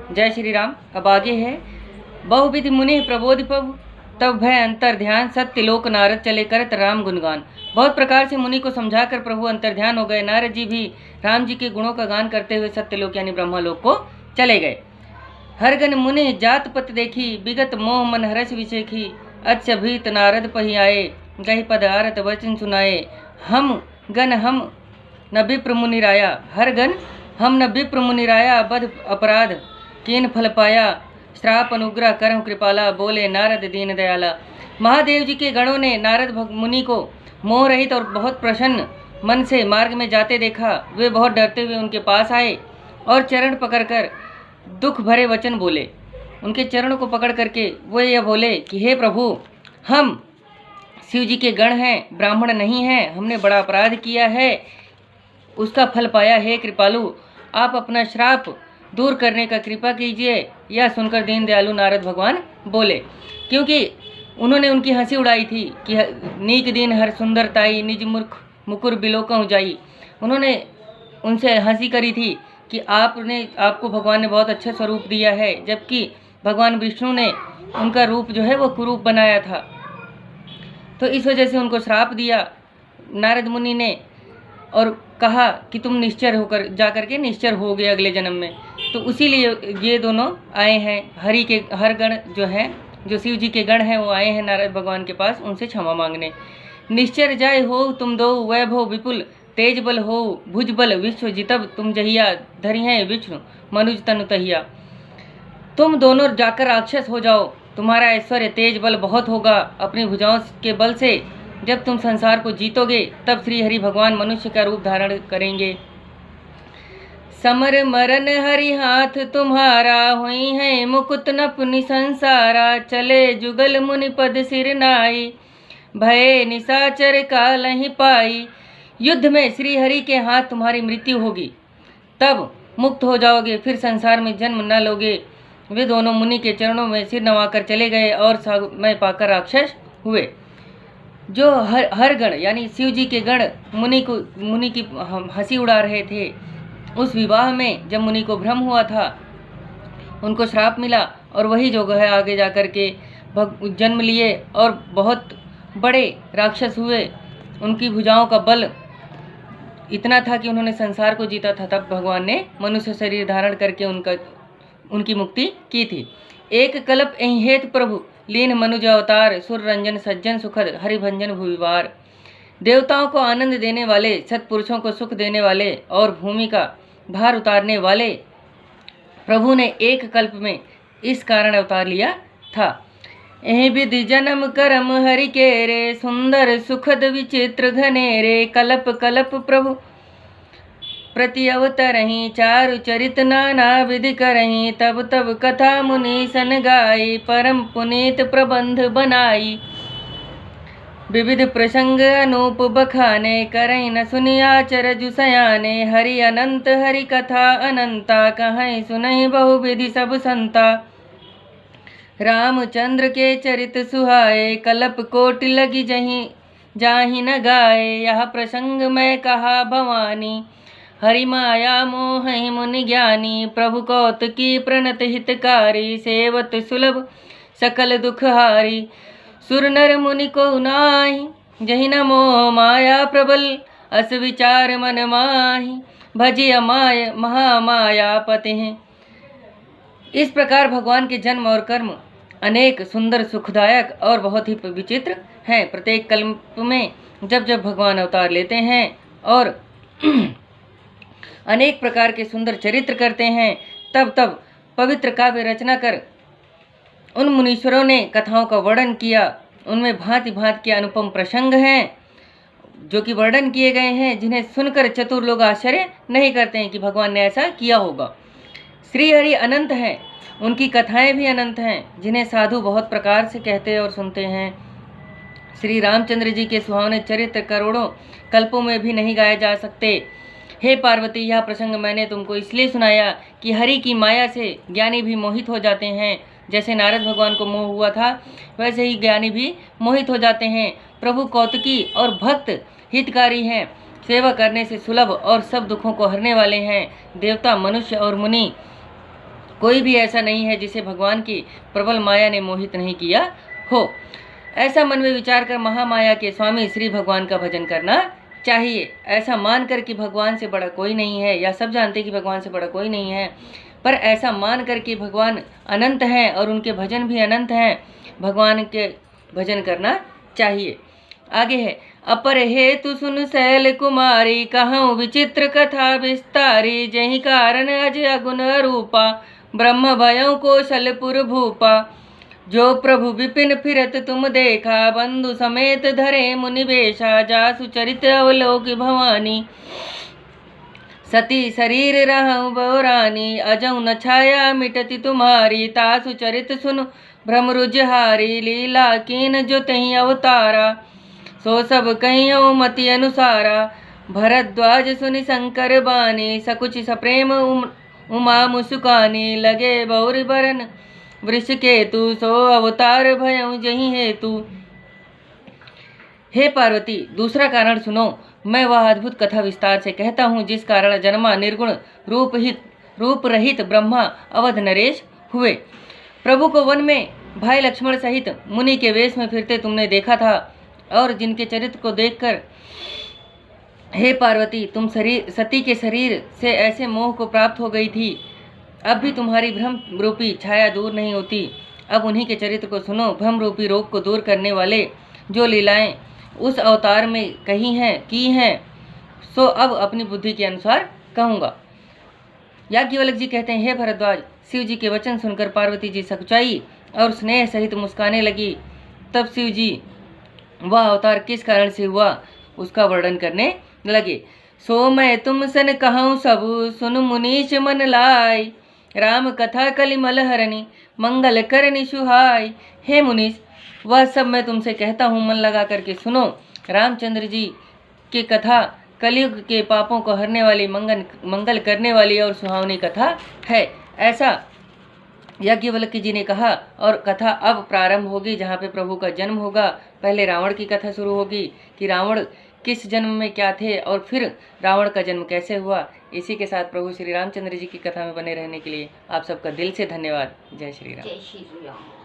जय श्री राम। अब आगे है बहुविधि मुनि प्रबोधि प्रभु तब भय अंतर ध्यान सत्य लोक नारद चले करत राम गुणगान। बहुत प्रकार से मुनि को समझाकर प्रभु अंतर ध्यान हो गए। नारद जी भी राम जी के गुणों का गान करते हुए सत्यलोक यानी ब्रह्मलोक को चले गए। हरगन मुनि जात पत देखी विगत मोह मन हरस विशेखी अच्छ भीत नारद पही आए गही पद आरत वचन सुनाए। हम गण हम न विप्र मुनि राया हर गण हम न विप्र मुनि राया बद अपराध कीन फल पाया श्राप अनुग्रह करम कृपाला बोले नारद दीन दयाला। महादेव जी के गणों ने नारद मुनि को मोह रहित और बहुत प्रसन्न मन से मार्ग में जाते देखा। वे बहुत डरते हुए उनके पास आए और चरण पकड़कर दुख भरे वचन बोले। उनके चरणों को पकड़ करके वो यह बोले कि हे प्रभु, हम शिव जी के गण हैं, ब्राह्मण नहीं हैं, हमने बड़ा अपराध किया है, उसका फल पाया। हे कृपालु, आप अपना श्राप दूर करने का कृपा कीजिए। यह सुनकर दीन दयालु नारद भगवान बोले, क्योंकि उन्होंने उनकी हंसी उड़ाई थी कि नीक दिन हर सुंदरताई निज मूर्ख मुकुर बिलोकहु जाई। उन्होंने उनसे हंसी करी थी कि आपको भगवान ने बहुत अच्छा स्वरूप दिया है, जबकि भगवान विष्णु ने उनका रूप जो है वो कुरूप बनाया था। तो इस वजह से उनको श्राप दिया नारद मुनि ने और कहा कि तुम निश्चर होकर जाकर के निश्चर हो गए अगले जन्म में। तो इसीलिए ये दोनों आए हैं। हरि के हर गण जो हैं, जो शिव जी के गण हैं, वो आए हैं नारद भगवान के पास उनसे क्षमा मांगने। निश्चर जाय हो तुम दो वैभव विपुल तेज बल हो भुज बल विश्व जितब तुम जहिया धरि हैं विष्णु मनुज तनु तहिया। तुम दोनों जाकर राक्षस हो जाओ, तुम्हारा ऐश्वर्य तेज बल बहुत होगा। अपनी भुजाओं के बल से जब तुम संसार को जीतोगे तब श्री हरि भगवान मनुष्य का रूप धारण करेंगे। समर मरन हरि हाथ तुम्हारा हुई है मुकुट नपनि संसारा चले जुगल मुनि पद सिर नाई भय निशाचर काल ही पाई। युद्ध में श्री हरि के हाथ तुम्हारी मृत्यु होगी, तब मुक्त हो जाओगे, फिर संसार में जन्म न लोगे। वे दोनों मुनि के चरणों में सिर नवाकर चले गए और समय पाकर राक्षस हुए। जो हर गण यानी शिव जी के गण मुनि की हंसी उड़ा रहे थे, उस विवाह में जब मुनि को भ्रम हुआ था, उनको श्राप मिला और वही जो है आगे जाकर के जन्म लिए और बहुत बड़े राक्षस हुए। उनकी भुजाओं का बल इतना था कि उन्होंने संसार को जीता था। तब भगवान ने मनुष्य शरीर धारण करके उनकी मुक्ति की थी। एक कल्प एहि हेतु प्रभु लीन मनुज अवतार सुर रंजन सज्जन सुखद हरिभंजन भुविवार। देवताओं को आनंद देने वाले, सत्पुरुषों को सुख देने वाले और भूमि का भार उतारने वाले प्रभु ने एक कल्प में इस कारण अवतार लिया था। एहि विधि जन्म करम हरि के रे सुंदर सुखद विचित्र घनेरे कल्प कल्प प्रभु प्रति अवतरहि चारु चरित नाना विधि करहि तब तब कथा मुनि सन गाई परम पुनीत प्रबंध बनाई। विविध प्रसंग अनूप बखाने करहि न सुनिया चरजु सयाने हरि अनंत हरि कथा अनंता कहीं सुनहि बहुविधि सब संता। रामचंद्र के चरित सुहाए कल्प कोटि लगी जहीं जाहि न गाए। यह प्रसंग मैं कहा भवानी हरि माया मोहि मुनि ज्ञानी प्रभु कौतुकी प्रणत हितकारी सेवत सुलभ सकल दुखहारी। सुर नर मुनि को नाही जहि न मोह माया प्रबल अस विचार मन माहि भजिय माय महामाया पति हैं। इस प्रकार भगवान के जन्म और कर्म अनेक सुंदर सुखदायक और बहुत ही विचित्र हैं। प्रत्येक कल्प में जब जब भगवान अवतार लेते हैं और अनेक प्रकार के सुंदर चरित्र करते हैं, तब तब पवित्र काव्य रचना कर उन मुनीश्वरों ने कथाओं का वर्णन किया। उनमें भांति भांति के अनुपम प्रसंग हैं जो कि वर्णन किए गए हैं, जिन्हें सुनकर चतुर लोग आश्चर्य नहीं करते हैं कि भगवान ने ऐसा किया होगा। श्री हरि अनंत हैं, उनकी कथाएं भी अनंत हैं, जिन्हें साधु बहुत प्रकार से कहते और सुनते हैं। श्री रामचंद्र जी के सुहावने चरित्र करोड़ों कल्पों में भी नहीं गाए जा सकते। हे पार्वती, यह प्रसंग मैंने तुमको इसलिए सुनाया कि हरि की माया से ज्ञानी भी मोहित हो जाते हैं। जैसे नारद भगवान को मोह हुआ था, वैसे ही ज्ञानी भी मोहित हो जाते हैं। प्रभु कौतुकी और भक्त हितकारी हैं, सेवा करने से सुलभ और सब दुखों को हरने वाले हैं। देवता मनुष्य और मुनि कोई भी ऐसा नहीं है जिसे भगवान की प्रबल माया ने मोहित नहीं किया हो। ऐसा मन में विचार कर महामाया के स्वामी श्री भगवान का भजन करना चाहिए। ऐसा मानकर कि भगवान से बड़ा कोई नहीं है, या सब जानते कि भगवान से बड़ा कोई नहीं है, पर ऐसा मान कर कि भगवान अनंत हैं और उनके भजन भी अनंत हैं, भगवान के भजन करना चाहिए। आगे है, अपर हेतु सुन शैल कुमारी, कहूँ विचित्र कथा विस्तारी, जहि कारण अज अगुण रूपा, ब्रह्म भयं कौशलपुर भूपा। जो प्रभु विपिन फिरत तुम देखा, बंधु समेत धरे मुनि बेशा, जासु चरित अवलोक भवानी, सती शरीर रहु बहुरानी, अजौ न छाया मिटति तुम्हारी, तासु चरित सुन भ्रमरुजहारी, लीला कीन जो तहीं अवतारा, सो सब कहियो मति अनुसारा। भरद्वाज सुनि शंकर बानी, सकुच सप्रेम उमा मुस्कानी, लगे बौर बरन वृष केतु, सो अवतार भयं जहि हेतु। हे पार्वती, दूसरा कारण सुनो। मैं वह अद्भुत कथा विस्तार से कहता हूँ जिस कारण जन्मा निर्गुण रूप रहित ब्रह्मा अवध नरेश हुए। प्रभु को वन में भाई लक्ष्मण सहित मुनि के वेश में फिरते तुमने देखा था, और जिनके चरित्र को देखकर हे पार्वती तुम सती के शरीर से ऐसे मोह को प्राप्त हो गई थी, अब भी तुम्हारी भ्रम रूपी छाया दूर नहीं होती। अब उन्हीं के चरित्र को सुनो। भ्रम रूपी रोग को दूर करने वाले जो लीलाएं उस अवतार में की हैं, सो अब अपनी बुद्धि के अनुसार कहूँगा। याज्ञवल्क्य जी कहते हैं, हे भरद्वाज, शिव जी के वचन सुनकर पार्वती जी सकुचाई और स्नेह सहित मुस्काने लगी। तब शिव जी वह अवतार किस कारण से हुआ उसका वर्णन करने लगे। सो मैं तुम सन कहूँ सब, सुन मुनीश मन लाई, राम कथा कलिमल हरणी, मंगल करनी सुहाई। हे मुनीश, वह सब मैं तुमसे कहता हूँ, मन लगा करके सुनो। रामचंद्र जी की कथा कलयुग के पापों को हरने वाली, मंगल करने वाली और सुहावनी कथा है, ऐसा याज्ञवल्क्य जी ने कहा। और कथा अब प्रारंभ होगी जहाँ पे प्रभु का जन्म होगा। पहले रावण की कथा शुरू होगी कि रावण किस जन्म में क्या थे और फिर रावण का जन्म कैसे हुआ। इसी के साथ प्रभु श्री रामचंद्र जी की कथा में बने रहने के लिए आप सबका दिल से धन्यवाद। जय श्री राम। जय श्री राम।